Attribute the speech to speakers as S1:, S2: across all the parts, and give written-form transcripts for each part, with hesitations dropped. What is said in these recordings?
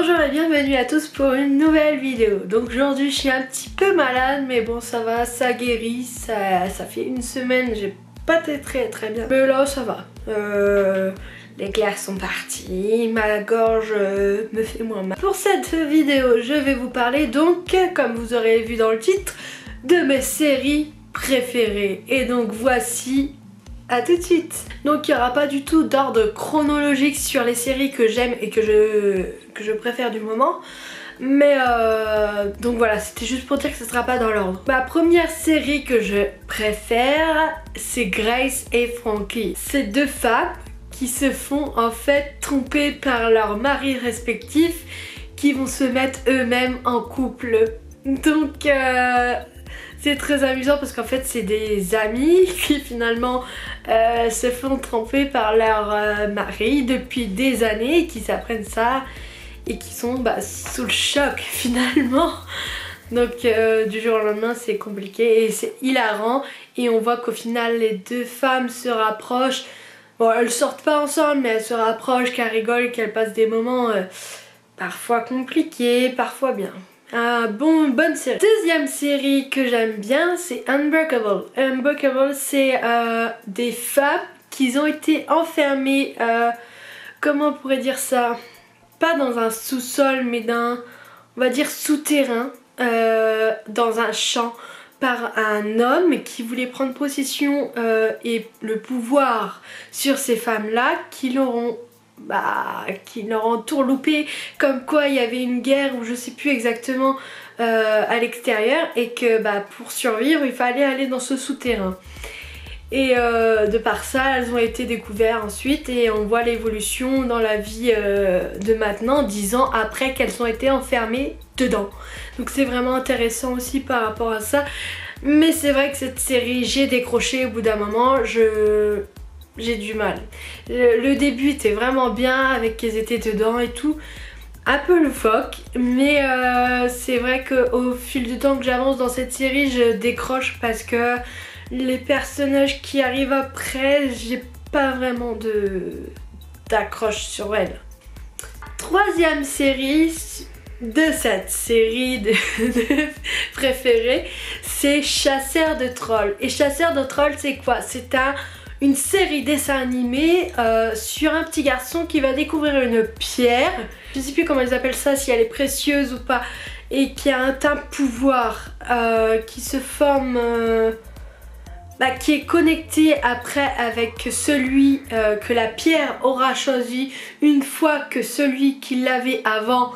S1: Bonjour et bienvenue à tous pour une nouvelle vidéo. Donc aujourd'hui je suis un petit peu malade mais bon ça va, ça guérit, ça fait une semaine, j'ai pas été très bien. Mais là ça va, les glaires sont parties, ma gorge me fait moins mal. Pour cette vidéo je vais vous parler donc, comme vous aurez vu dans le titre, de mes séries préférées. Et donc voici... à tout de suite. Donc il n'y aura pas du tout d'ordre chronologique sur les séries que j'aime et que je préfère du moment. Mais donc voilà, c'était juste pour dire que ce sera pas dans l'ordre. Ma première série que je préfère, c'est Grace et Frankie. C'est deux femmes qui se font en fait tromper par leurs maris respectifs qui vont se mettre eux-mêmes en couple. Donc c'est très amusant parce qu'en fait c'est des amis qui finalement se font tromper par leur mari depuis des années et qui s'apprennent ça et qui sont sous le choc finalement. Donc du jour au lendemain c'est compliqué et c'est hilarant et on voit qu'au final les deux femmes se rapprochent. Bon, elles sortent pas ensemble mais elles se rapprochent, qu'elles rigolent, qu'elles passent des moments parfois compliqués, parfois bien. Bonne série. Deuxième série que j'aime bien, c'est Unbreakable. Unbreakable, c'est des femmes qui ont été enfermées, comment on pourrait dire ça, pas dans un sous-sol mais on va dire souterrain, dans un champ, par un homme qui voulait prendre possession et le pouvoir sur ces femmes-là qui l'auront tourloupé, comme quoi il y avait une guerre ou je sais plus exactement à l'extérieur et que pour survivre il fallait aller dans ce souterrain. Et de par ça elles ont été découvertes ensuite et on voit l'évolution dans la vie de maintenant 10 ans après qu'elles ont été enfermées dedans. Donc c'est vraiment intéressant aussi par rapport à ça. Mais c'est vrai que cette série j'ai décroché au bout d'un moment, j'ai du mal. Le début était vraiment bien avec qu'elles étaient dedans et tout, un peu loufoque, mais c'est vrai qu'au fil du temps que j'avance dans cette série je décroche parce que les personnages qui arrivent après, j'ai pas vraiment d'accroche sur elles. Troisième série de cette série de préférée, c'est Chasseurs de trolls. Et Chasseurs de trolls c'est quoi? C'est une série dessin animé sur un petit garçon qui va découvrir une pierre, je sais plus comment ils appellent ça, si elle est précieuse ou pas, et qui a un pouvoir qui se forme, qui est connecté après avec celui que la pierre aura choisi une fois que celui qui l'avait avant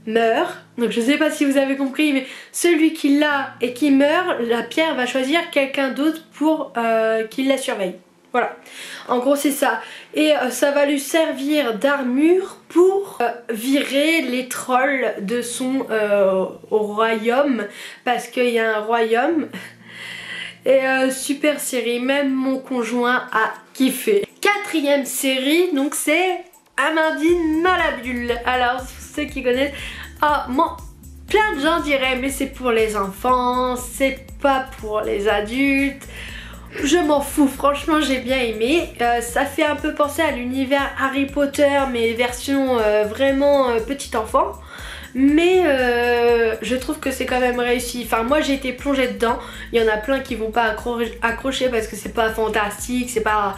S1: meurt. Donc je sais pas si vous avez compris, mais celui qui l'a et qui meurt, la pierre va choisir quelqu'un d'autre pour qu'il la surveille. Voilà, en gros c'est ça. Et ça va lui servir d'armure pour virer les trolls de son royaume, parce qu'il y a un royaume. Et super série, même mon conjoint a kiffé. Quatrième série, donc c'est Amandine dans la bulle. Alors ceux qui connaissent, plein de gens diraient mais c'est pour les enfants, c'est pas pour les adultes. Je m'en fous, franchement j'ai bien aimé. Ça fait un peu penser à l'univers Harry Potter mais version vraiment petit enfant. Mais je trouve que c'est quand même réussi. Enfin moi j'ai été plongée dedans. Il y en a plein qui vont pas accrocher parce que c'est pas fantastique, c'est pas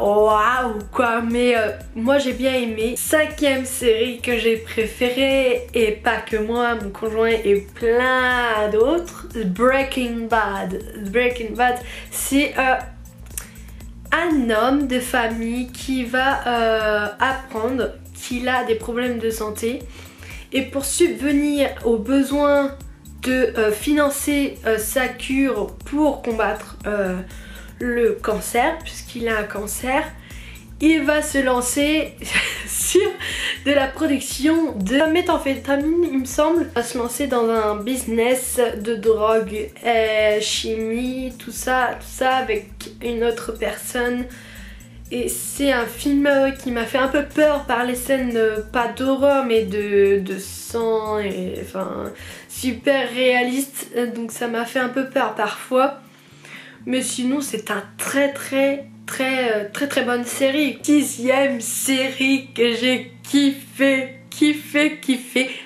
S1: waouh quoi, mais moi j'ai bien aimé. Cinquième série que j'ai préférée, et pas que moi, mon conjoint et plein d'autres, Breaking Bad. Breaking Bad, c'est un homme de famille qui va apprendre qu'il a des problèmes de santé et pour subvenir aux besoins de financer sa cure pour combattre le cancer, puisqu'il a un cancer, il va se lancer sur de la production de méthamphétamine, il me semble. Il va se lancer dans un business de drogue, chimie, tout ça avec une autre personne. Et c'est un film qui m'a fait un peu peur par les scènes, pas d'horreur mais de sang, et enfin super réaliste, donc ça m'a fait un peu peur parfois. Mais sinon c'est un très bonne série. Dixième série que j'ai kiffé kiffé.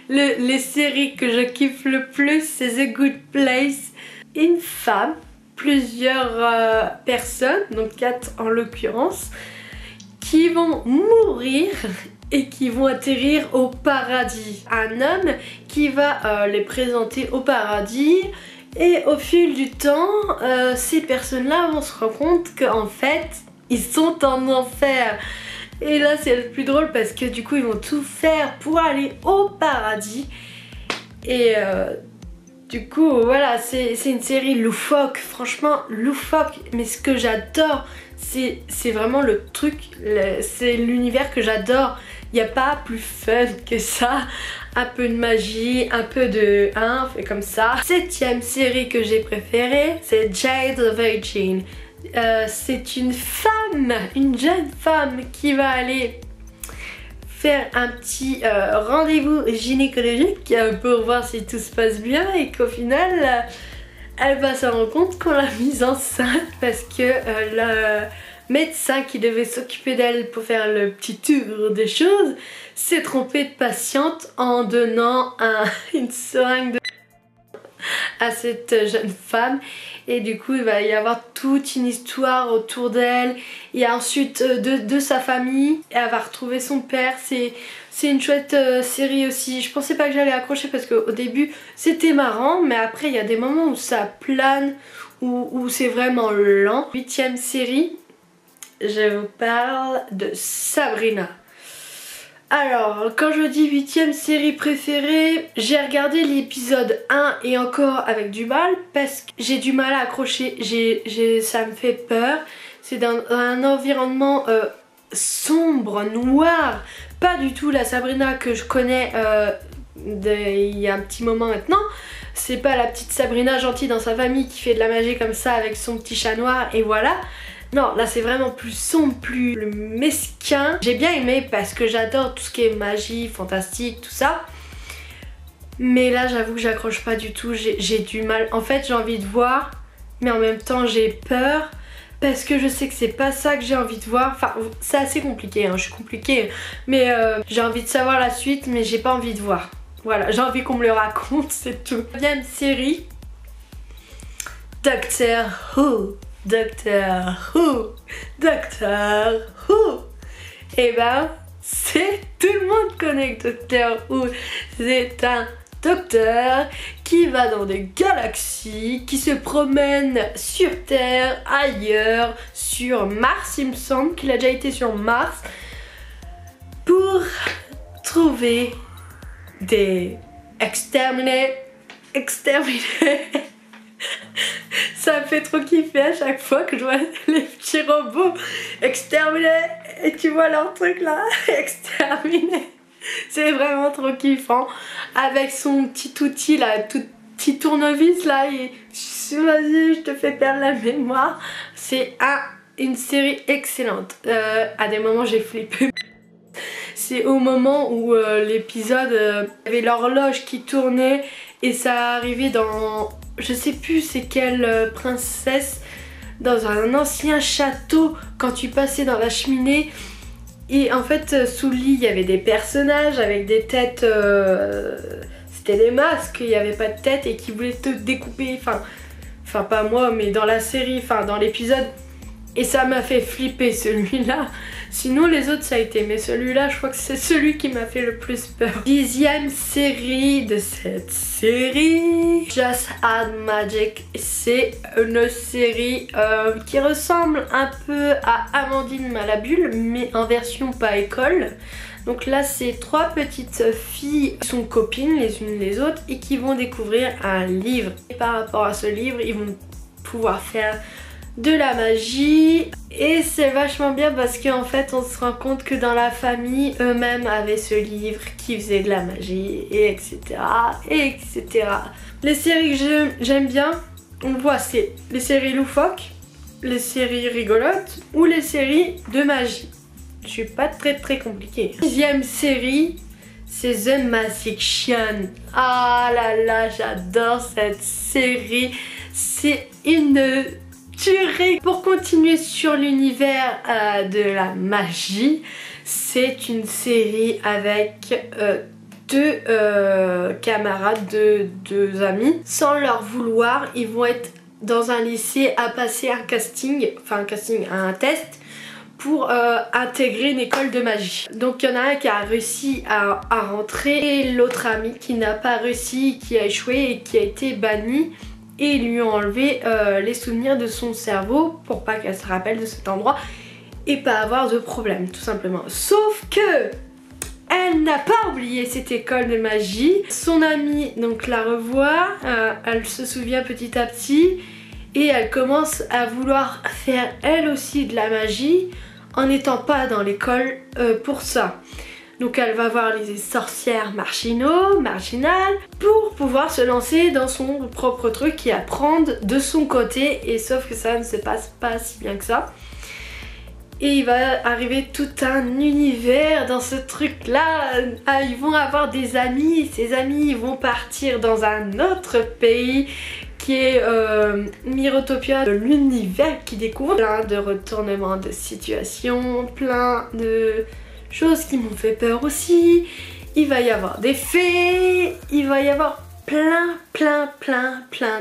S1: Les séries que je kiffe le plus, c'est The Good Place. Une femme, plusieurs personnes, donc 4 en l'occurrence, qui vont mourir et qui vont atterrir au paradis. Un homme qui va les présenter au paradis. Et au fil du temps, ces personnes-là vont se rendre compte qu'en fait, ils sont en enfer. Et là, c'est le plus drôle parce que du coup, ils vont tout faire pour aller au paradis. Et du coup, voilà, c'est une série loufoque, franchement loufoque. Mais ce que j'adore, c'est vraiment le truc, c'est l'univers que j'adore. Il n'y a pas plus fun que ça. Un peu de magie, un peu de... Hein, fait comme ça. 7e série que j'ai préférée, c'est Jade the Virgin. C'est une femme, une jeune femme qui va aller faire un petit rendez-vous gynécologique pour voir si tout se passe bien et qu'au final, elle va se rendre compte qu'on l'a mise enceinte parce que le médecin qui devait s'occuper d'elle pour faire le petit tour des choses s'est trompé de patiente en donnant une seringue à cette jeune femme et du coup il va y avoir toute une histoire autour d'elle et ensuite de sa famille. Elle va retrouver son père. C'est une chouette série aussi. Je pensais pas que j'allais accrocher parce qu'au début c'était marrant, mais après il y a des moments où ça plane, où c'est vraiment lent. 8e série, je vous parle de Sabrina. Alors, quand je dis 8e série préférée, j'ai regardé l'épisode 1 et encore avec du mal parce que j'ai du mal à accrocher, ça me fait peur. C'est dans un environnement sombre, noir, pas du tout la Sabrina que je connais il y a un petit moment maintenant. C'est pas la petite Sabrina gentille dans sa famille qui fait de la magie comme ça avec son petit chat noir et voilà. Non, là c'est vraiment plus sombre, plus mesquin. J'ai bien aimé parce que j'adore tout ce qui est magie, fantastique, tout ça. Mais là j'avoue que j'accroche pas du tout, j'ai du mal. En fait j'ai envie de voir, mais en même temps j'ai peur. Parce que je sais que c'est pas ça que j'ai envie de voir. Enfin c'est assez compliqué, hein, je suis compliquée. Mais j'ai envie de savoir la suite, mais j'ai pas envie de voir. Voilà, j'ai envie qu'on me le raconte, c'est tout. 9e série, Doctor Who. Doctor Who, Doctor Who. Et ben, tout le monde connaît Doctor Who. C'est un docteur qui va dans des galaxies, qui se promène sur Terre, ailleurs, sur Mars, il me semble qu'il a déjà été sur Mars, pour trouver des exterminés. Ça me fait trop kiffer à chaque fois que je vois les petits robots exterminés et tu vois leur truc là, exterminés. C'est vraiment trop kiffant avec son petit outil là, tout petit tournevis là et vas-y je te fais perdre la mémoire. C'est une série excellente. À des moments j'ai flippé. C'est au moment où l'épisode avait l'horloge qui tournait et ça arrivait dans... Je sais plus c'est quelle princesse, dans un ancien château, quand tu passais dans la cheminée. Et en fait sous le lit il y avait des personnages avec des têtes, c'était des masques, il n'y avait pas de tête et qui voulaient te découper, enfin pas moi mais dans la série, enfin dans l'épisode. Et ça m'a fait flipper celui-là. Sinon les autres ça a été, mais celui-là je crois que c'est celui qui m'a fait le plus peur. 10e série de cette série, Just Add Magic. C'est une série qui ressemble un peu à Amandine Malabule mais en version pas école. Donc là c'est 3 petites filles qui sont copines les unes les autres et qui vont découvrir un livre. Et par rapport à ce livre ils vont pouvoir faire de la magie et c'est vachement bien parce qu'en fait on se rend compte que dans la famille eux-mêmes avaient ce livre qui faisait de la magie et etc. Les séries que j'aime bien, on voit, c'est les séries loufoques, les séries rigolotes ou les séries de magie. Je suis pas très compliquée. 10e série, c'est The Magician. Ah là là, j'adore cette série. C'est une tuerie. Pour continuer sur l'univers de la magie, C'est une série avec deux camarades, deux amis. Sans leur vouloir, ils vont être dans un lycée à passer un casting, un test pour intégrer une école de magie. Donc il y en a un qui a réussi à rentrer et l'autre ami qui n'a pas réussi, qui a échoué et qui a été banni. Et ils lui ont enlevé les souvenirs de son cerveau pour pas qu'elle se rappelle de cet endroit et pas avoir de problème tout simplement. Sauf que elle n'a pas oublié cette école de magie. Son amie donc la revoit, elle se souvient petit à petit et elle commence à vouloir faire elle aussi de la magie en n'étant pas dans l'école pour ça. Donc elle va voir les sorcières marginales pour pouvoir se lancer dans son propre truc et apprendre de son côté, et sauf que ça ne se passe pas si bien que ça. Et il va arriver tout un univers dans ce truc là. Ils vont avoir des amis et ces amis ils vont partir dans un autre pays qui est Mirotopia, l'univers qui découvre. Plein de retournements de situation, plein de choses qui m'ont fait peur aussi. Il va y avoir des fées, il va y avoir plein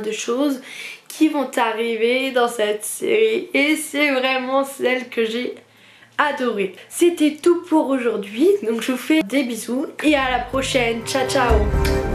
S1: de choses qui vont arriver dans cette série et c'est vraiment celle que j'ai adorée. C'était tout pour aujourd'hui, donc je vous fais des bisous et à la prochaine, ciao ciao.